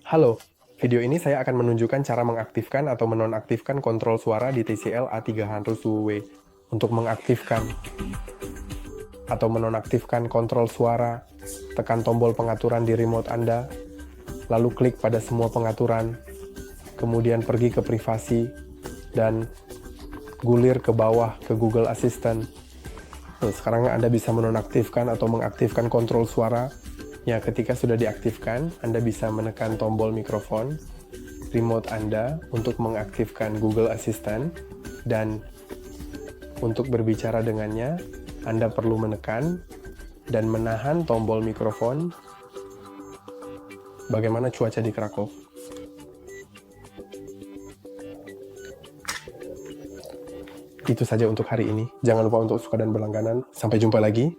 Halo, video ini saya akan menunjukkan cara mengaktifkan atau menonaktifkan kontrol suara di TCL A300W. Untuk mengaktifkan atau menonaktifkan kontrol suara, tekan tombol pengaturan di remote Anda, lalu klik pada semua pengaturan, kemudian pergi ke privasi, dan gulir ke bawah ke Google Assistant. Sekarang Anda bisa menonaktifkan atau mengaktifkan kontrol suara. Ya, ketika sudah diaktifkan, Anda bisa menekan tombol mikrofon remote Anda untuk mengaktifkan Google Assistant, dan untuk berbicara dengannya, Anda perlu menekan dan menahan tombol mikrofon. Bagaimana cuaca di Krakow? Itu saja untuk hari ini. Jangan lupa untuk suka dan berlangganan. Sampai jumpa lagi.